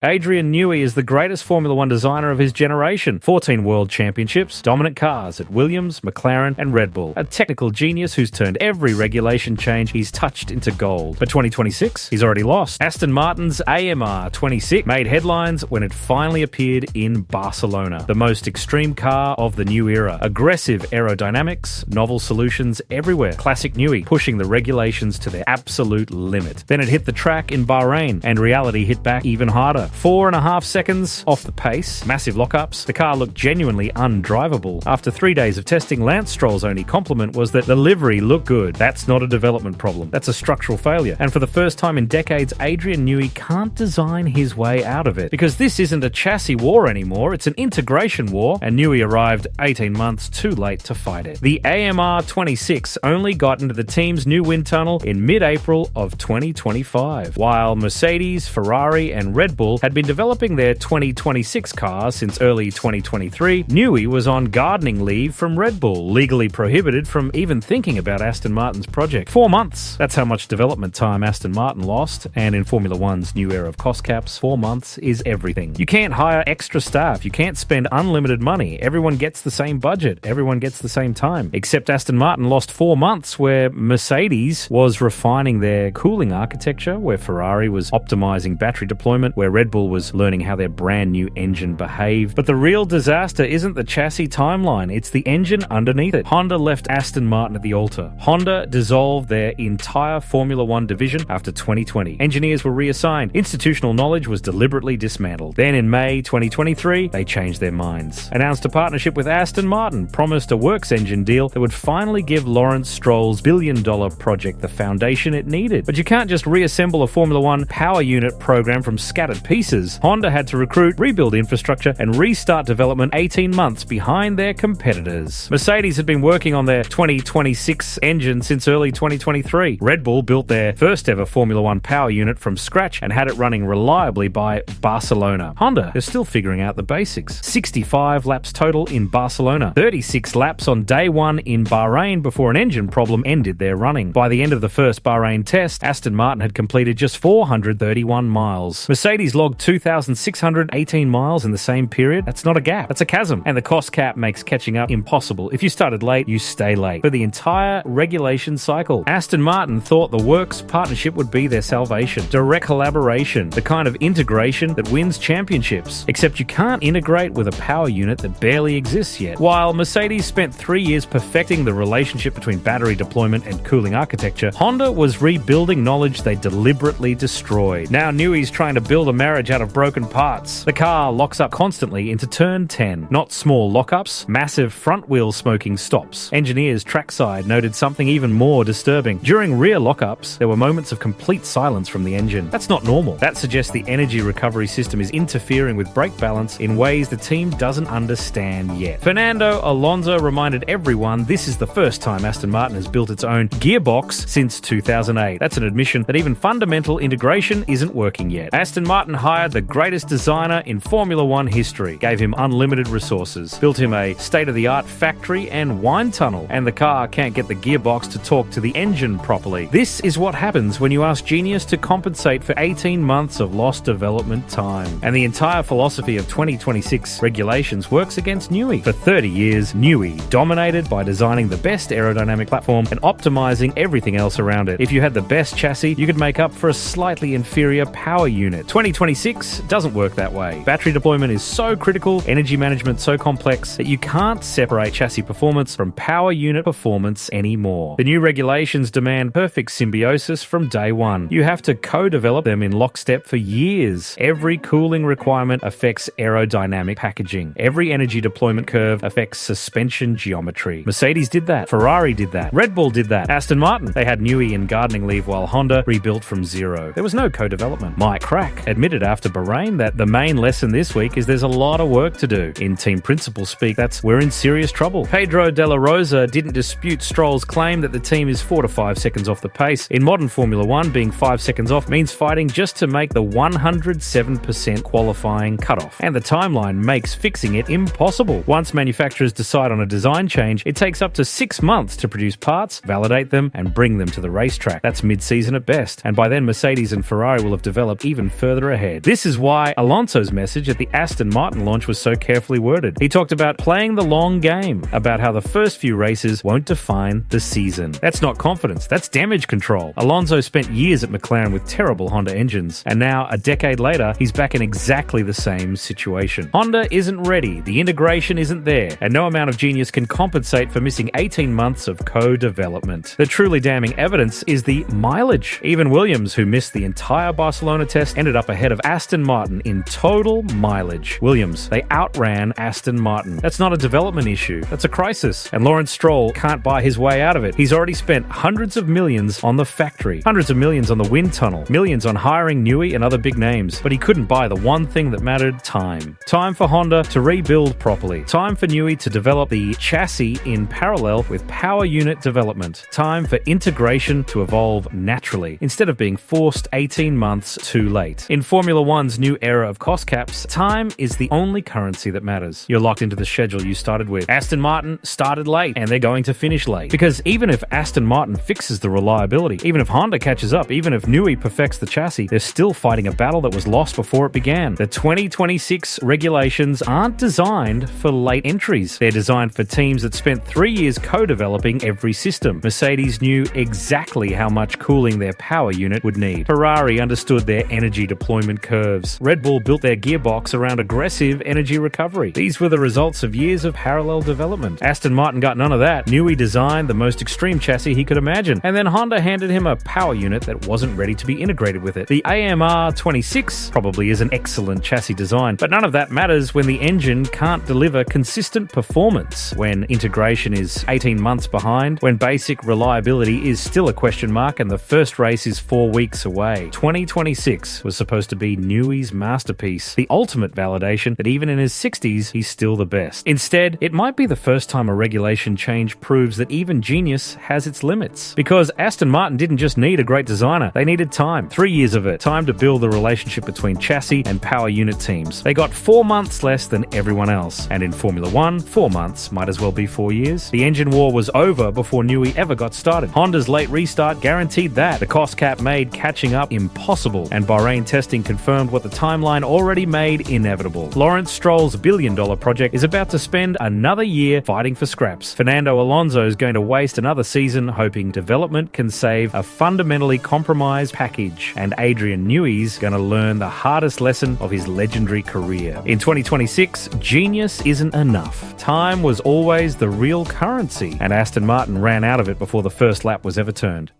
Adrian Newey is the greatest Formula One designer of his generation. 14 world championships, dominant cars at Williams, McLaren and Red Bull. A technical genius who's turned every regulation change he's touched into gold. But 2026, he's already lost. Aston Martin's AMR 26 made headlines when it finally appeared in Barcelona. The most extreme car of the new era. Aggressive aerodynamics, novel solutions everywhere. Classic Newey, pushing the regulations to their absolute limit. Then it hit the track in Bahrain, and reality hit back even harder. 4.5 seconds off the pace, massive lockups. The car looked genuinely undrivable. After 3 days of testing, Lance Stroll's only compliment was that the livery looked good. That's not a development problem. That's a structural failure. And for the first time in decades, Adrian Newey can't design his way out of it. Because this isn't a chassis war anymore, it's an integration war, and Newey arrived 18 months too late to fight it. The AMR 26 only got into the team's new wind tunnel in mid-April of 2025, while Mercedes, Ferrari and Red Bull had been developing their 2026 cars since early 2023. Newey was on gardening leave from Red Bull, legally prohibited from even thinking about Aston Martin's project. 4 months. That's how much development time Aston Martin lost, and in Formula One's new era of cost caps, 4 months is everything. You can't hire extra staff, you can't spend unlimited money, everyone gets the same budget, everyone gets the same time. Except Aston Martin lost 4 months where Mercedes was refining their cooling architecture, where Ferrari was optimizing battery deployment, where Red Bull was learning how their brand new engine behaved. But the real disaster isn't the chassis timeline, it's the engine underneath it. Honda left Aston Martin at the altar. Honda dissolved their entire Formula One division after 2020. Engineers were reassigned. Institutional knowledge was deliberately dismantled. Then in May 2023, they changed their minds. Announced a partnership with Aston Martin, promised a works engine deal that would finally give Lawrence Stroll's billion-dollar project the foundation it needed. But you can't just reassemble a Formula One power unit program from scattered pieces. Honda had to recruit, rebuild infrastructure, and restart development 18 months behind their competitors. Mercedes had been working on their 2026 engine since early 2023. Red Bull built their first ever Formula One power unit from scratch and had it running reliably by Barcelona. Honda is still figuring out the basics. 65 laps total in Barcelona, 36 laps on day one in Bahrain before an engine problem ended their running. By the end of the first Bahrain test, Aston Martin had completed just 431 miles. Mercedes logged 2,618 miles in the same period. That's not a gap, that's a chasm. And the cost cap makes catching up impossible. If you started late, you stay late. For the entire regulation cycle, Aston Martin thought the works partnership would be their salvation. Direct collaboration, the kind of integration that wins championships. Except you can't integrate with a power unit that barely exists yet. While Mercedes spent 3 years perfecting the relationship between battery deployment and cooling architecture, Honda was rebuilding knowledge they deliberately destroyed. Now Newey's trying to build a marriage out of broken parts. The car locks up constantly into turn 10. Not small lockups, massive front wheel smoking stops. Engineers trackside noted something even more disturbing. During rear lockups, there were moments of complete silence from the engine. That's not normal. That suggests the energy recovery system is interfering with brake balance in ways the team doesn't understand yet. Fernando Alonso reminded everyone this is the first time Aston Martin has built its own gearbox since 2008. That's an admission that even fundamental integration isn't working yet. Aston Martin hired the greatest designer in Formula One history, gave him unlimited resources, built him a state-of-the-art factory and wind tunnel, and the car can't get the gearbox to talk to the engine properly. This is what happens when you ask genius to compensate for 18 months of lost development time. And the entire philosophy of 2026 regulations works against Newey. For 30 years, Newey dominated by designing the best aerodynamic platform and optimizing everything else around it. If you had the best chassis, you could make up for a slightly inferior power unit. 2026 doesn't work that way. Battery deployment is so critical, energy management so complex, that you can't separate chassis performance from power unit performance anymore. The new regulations demand perfect symbiosis from day one. You have to co-develop them in lockstep for years. Every cooling requirement affects aerodynamic packaging. Every energy deployment curve affects suspension geometry. Mercedes did that. Ferrari did that. Red Bull did that. Aston Martin, they had Newey in gardening leave while Honda rebuilt from zero. There was no co-development. Mike Crack admitted after Bahrain that the main lesson this week is there's a lot of work to do. In team principal speak, we're in serious trouble. Pedro de la Rosa didn't dispute Stroll's claim that the team is 4 to 5 seconds off the pace. In modern Formula One, being 5 seconds off means fighting just to make the 107% qualifying cutoff. And the timeline makes fixing it impossible. Once manufacturers decide on a design change, it takes up to 6 months to produce parts, validate them, and bring them to the racetrack. That's mid-season at best. And by then, Mercedes and Ferrari will have developed even further ahead. prepared. This is why Alonso's message at the Aston Martin launch was so carefully worded. He talked about playing the long game, about how the first few races won't define the season. That's not confidence, that's damage control. Alonso spent years at McLaren with terrible Honda engines, and now, a decade later, he's back in exactly the same situation. Honda isn't ready, the integration isn't there, and no amount of genius can compensate for missing 18 months of co-development. The truly damning evidence is the mileage. Even Williams, who missed the entire Barcelona test, ended up ahead of Aston Martin in total mileage. Williams, they outran Aston Martin. That's not a development issue, that's a crisis. And Lawrence Stroll can't buy his way out of it. He's already spent hundreds of millions on the factory, hundreds of millions on the wind tunnel, millions on hiring Newey and other big names, but he couldn't buy the one thing that mattered: time. Time for Honda to rebuild properly. Time for Newey to develop the chassis in parallel with power unit development. Time for integration to evolve naturally, instead of being forced 18 months too late. In Formula One's new era of cost caps, time is the only currency that matters. You're locked into the schedule you started with. Aston Martin started late, and they're going to finish late. Because even if Aston Martin fixes the reliability, even if Honda catches up, even if Newey perfects the chassis, they're still fighting a battle that was lost before it began. The 2026 regulations aren't designed for late entries. They're designed for teams that spent 3 years co-developing every system. Mercedes knew exactly how much cooling their power unit would need. Ferrari understood their energy deployment curves. Red Bull built their gearbox around aggressive energy recovery. These were the results of years of parallel development. Aston Martin got none of that. Newey designed the most extreme chassis he could imagine, and then Honda handed him a power unit that wasn't ready to be integrated with it. The AMR 26 probably is an excellent chassis design, but none of that matters when the engine can't deliver consistent performance, when integration is 18 months behind, when basic reliability is still a question mark and the first race is 4 weeks away. 2026 was supposed to be Newey's masterpiece, the ultimate validation that even in his 60s, he's still the best. Instead, it might be the first time a regulation change proves that even genius has its limits. Because Aston Martin didn't just need a great designer, they needed time. 3 years of it. Time to build the relationship between chassis and power unit teams. They got 4 months less than everyone else. And in Formula One, 4 months might as well be 4 years. The engine war was over before Newey ever got started. Honda's late restart guaranteed that. The cost cap made catching up impossible, and Bahrain testing confirmed what the timeline already made inevitable. Lawrence Stroll's billion-dollar project is about to spend another year fighting for scraps. Fernando Alonso is going to waste another season hoping development can save a fundamentally compromised package, and Adrian Newey's going to learn the hardest lesson of his legendary career. In 2026, genius isn't enough. Time was always the real currency, and Aston Martin ran out of it before the first lap was ever turned.